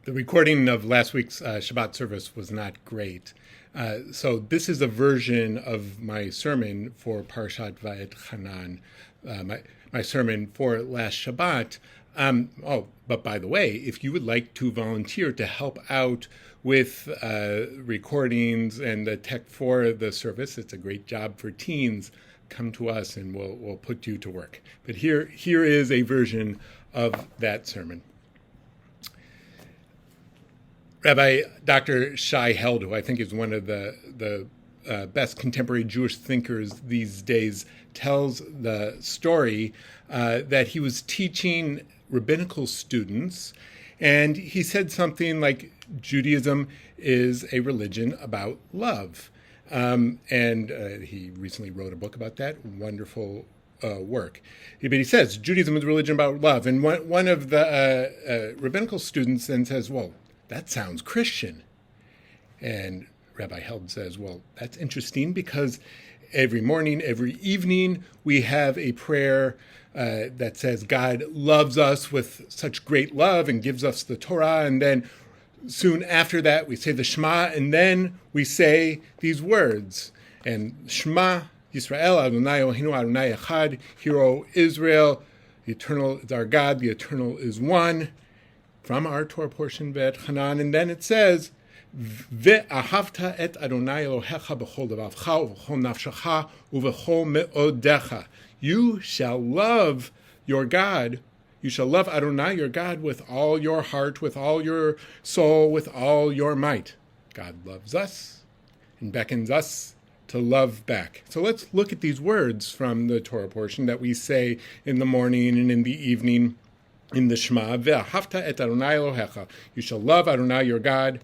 The recording of last week's Shabbat service was not great. So this is a version of my sermon for Parshat VaEtchanan, my sermon for last Shabbat. But by the way, if you would like to volunteer to help out with recordings and the tech for the service, it's a great job for teens. Come to us and we'll put you to work. But here is a version of that sermon. Rabbi Dr. Shai Held, who I think is one of the best contemporary Jewish thinkers these days, tells the story that he was teaching rabbinical students, and he said something like Judaism is a religion about love. And he recently wrote a book about that, wonderful work. But he says Judaism is a religion about love. And one of the rabbinical students then says, well, that sounds Christian. And Rabbi Held says, well, that's interesting because every morning, every evening, we have a prayer that says God loves us with such great love and gives us the Torah. And then soon after that, we say the Shema, and then we say these words. And Shema Yisrael Adonai Eloheinu Adonai Echad. Hear, O Israel, the Eternal is our God, the Eternal is one. From our Torah portion, VaEtchanan, and then it says, Ve'ahavta et Adonai Elohecha b'chol levavcha u'b'chol nafshecha u'b'chol me'odecha. You shall love your God. You shall love Adonai, your God, with all your heart, with all your soul, with all your might. God loves us and beckons us to love back. So let's look at these words from the Torah portion that we say in the morning and in the evening. In the Shema, Ve'ahavta et Adonai Elohecha. You shall love Adonai your God,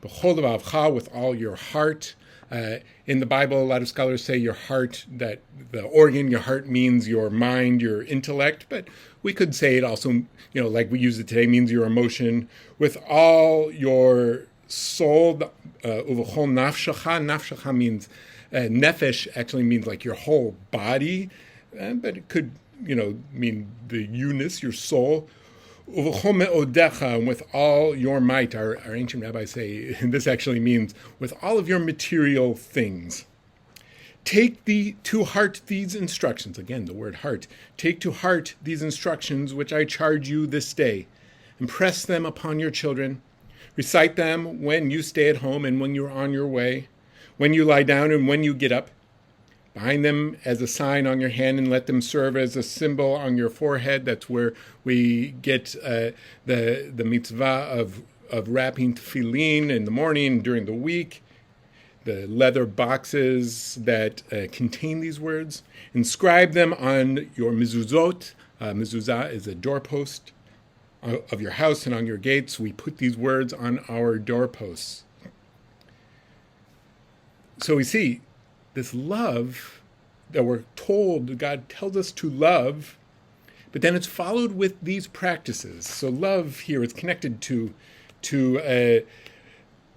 b'chol levavcha, with all your heart. In the Bible, a lot of scholars say your heart, that the organ, your heart means your mind, your intellect, but we could say it also, like we use it today, means your emotion. With all your soul, uv'chol nafshecha. Nafshecha means, nefesh actually means like your whole body, but it could mean the you-ness, your soul. Uv'chol me'odecha, and with all your might. Our ancient rabbis say this actually means with all of your material things. Take to heart these instructions. Again, the word heart. Take to heart these instructions which I charge you this day. Impress them upon your children. Recite them when you stay at home and when you're on your way, when you lie down and when you get up. Bind them as a sign on your hand and let them serve as a symbol on your forehead. That's where we get the mitzvah of wrapping tefillin in the morning during the week. The leather boxes that contain these words. Inscribe them on your mezuzot. Mezuzah is a doorpost of your house and on your gates. We put these words on our doorposts. So we see this love that we're told God tells us to love, but then it's followed with these practices. So love here is connected to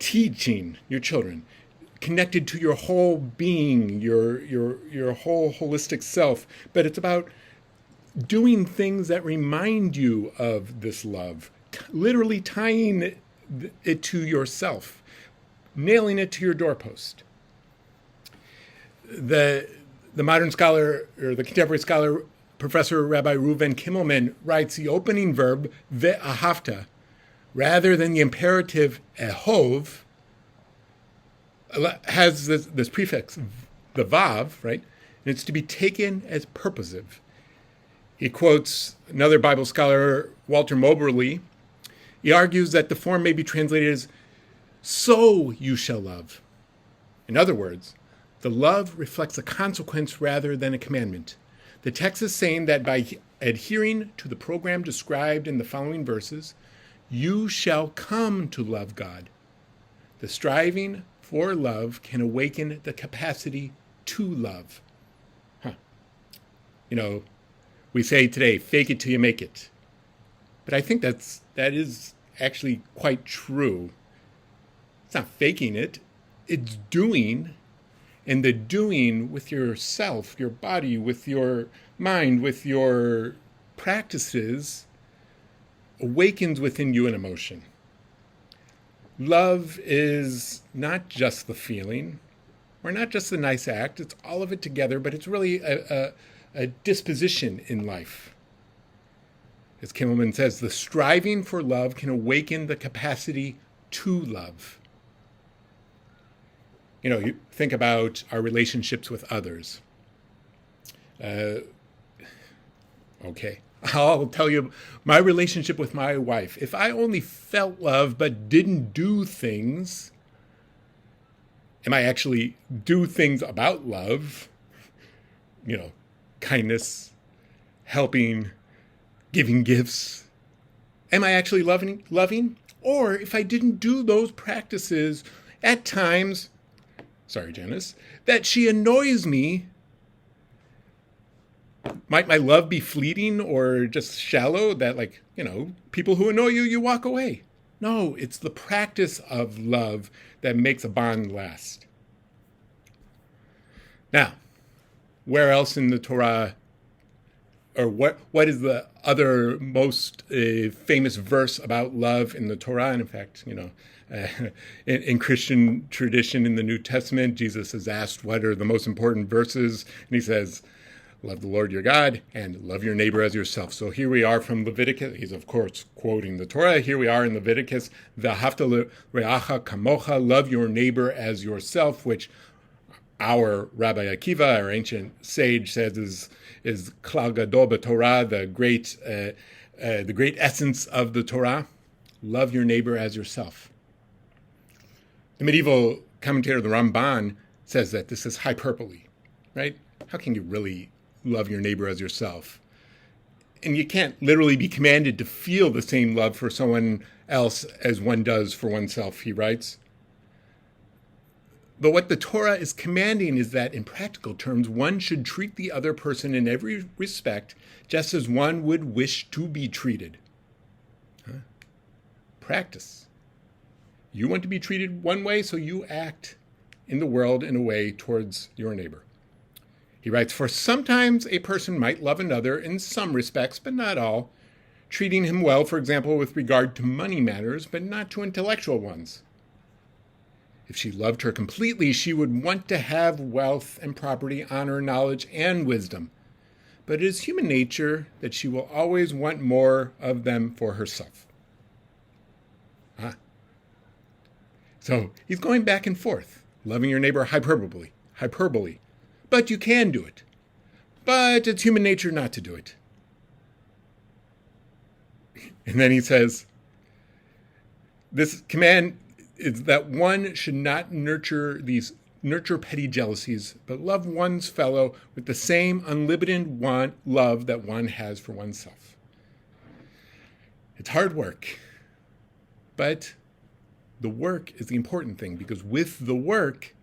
teaching your children, connected to your whole being, your whole holistic self. But it's about doing things that remind you of this love, literally tying it to yourself, nailing it to your doorpost. The modern scholar, or the contemporary scholar, Professor Rabbi Reuven Kimmelman, writes the opening verb, ve'ahavta, rather than the imperative ehov, has this prefix, the vav, right? And it's to be taken as purposive. He quotes another Bible scholar, Walter Moberly. He argues that the form may be translated as, so you shall love. In other words, the love reflects a consequence rather than a commandment. The text is saying that by adhering to the program described in the following verses, you shall come to love God. The striving for love can awaken the capacity to love. We say today, fake it till you make it. But I think that is actually quite true. It's not faking it, it's doing. And the doing with yourself, your body, with your mind, with your practices, awakens within you an emotion. Love is not just the feeling, or not just the nice act. It's all of it together, but it's really a disposition in life. As Kimmelman says, the striving for love can awaken the capacity to love. You think about our relationships with others. Okay, I'll tell you my relationship with my wife. If I only felt love but didn't do things, am I actually do things about love? Kindness, helping, giving gifts. Am I actually loving? Or if I didn't do those practices at times, sorry, Janice, that she annoys me, might my love be fleeting or just shallow that, people who annoy you, you walk away? No, it's the practice of love that makes a bond last. Now, where else in the Torah, or what is the other most famous verse about love in the Torah? And in fact, in Christian tradition in the New Testament, Jesus is asked what are the most important verses, and he says, love the Lord your God and love your neighbor as yourself. So here we are from Leviticus. He's, of course, quoting the Torah. Here we are in Leviticus. V'ahavta l'reacha kamocha, love your neighbor as yourself, which our Rabbi Akiva, our ancient sage, says is klal gadol b'Torah, the great essence of the Torah. Love your neighbor as yourself. The medieval commentator, the Ramban, says that this is hyperbole, right? How can you really love your neighbor as yourself? And you can't literally be commanded to feel the same love for someone else as one does for oneself, he writes. But what the Torah is commanding is that, in practical terms, one should treat the other person in every respect just as one would wish to be treated. Practice. You want to be treated one way, so you act in the world in a way towards your neighbor. He writes, for sometimes a person might love another in some respects, but not all, treating him well, for example, with regard to money matters, but not to intellectual ones. If she loved her completely, she would want to have wealth and property, honor, knowledge, and wisdom. But it is human nature that she will always want more of them for herself. So he's going back and forth, loving your neighbor hyperbole. But you can do it. But it's human nature not to do it. And then he says, this command is that one should not nurture petty jealousies, but love one's fellow with the same unlimited love that one has for oneself. It's hard work, but the work is the important thing, because with the work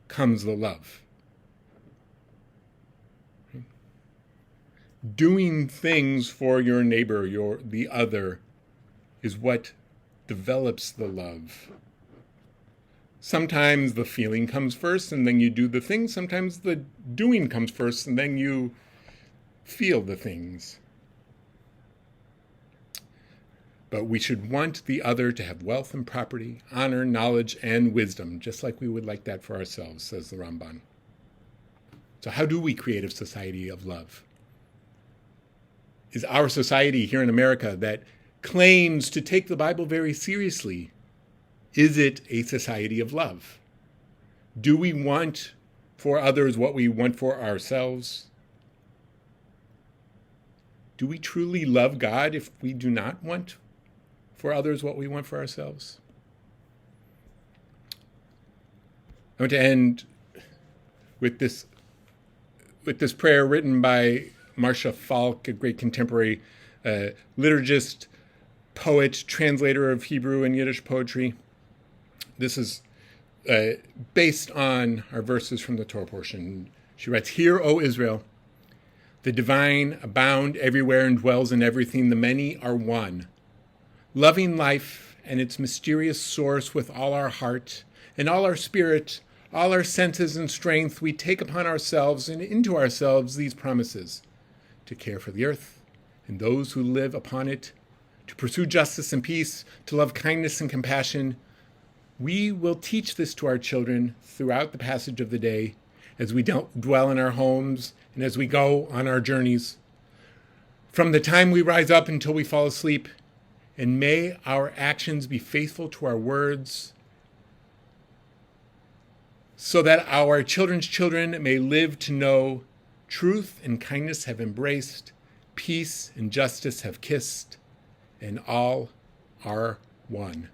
comes the love. Doing things for your neighbor, the other, is what develops the love. Sometimes the feeling comes first and then you do the thing. Sometimes the doing comes first and then you feel the things. But we should want the other to have wealth and property, honor, knowledge, and wisdom, just like we would like that for ourselves, says the Ramban. So how do we create a society of love? Is our society here in America that claims to take the Bible very seriously, is it a society of love? Do we want for others what we want for ourselves? Do we truly love God if we do not want for others what we want for ourselves? I want to end with this prayer written by Marcia Falk, a great contemporary liturgist, poet, translator of Hebrew and Yiddish poetry. This is based on our verses from the Torah portion. She writes, "Hear, O Israel, the divine abound everywhere and dwells in everything. The many are one. Loving life and its mysterious source with all our heart and all our spirit, all our senses and strength, we take upon ourselves and into ourselves these promises: to care for the earth and those who live upon it, to pursue justice and peace, to love kindness and compassion. We will teach this to our children throughout the passage of the day, as we dwell in our homes and as we go on our journeys, from the time we rise up until we fall asleep. And may our actions be faithful to our words, so that our children's children may live to know truth and kindness have embraced, peace and justice have kissed, and all are one.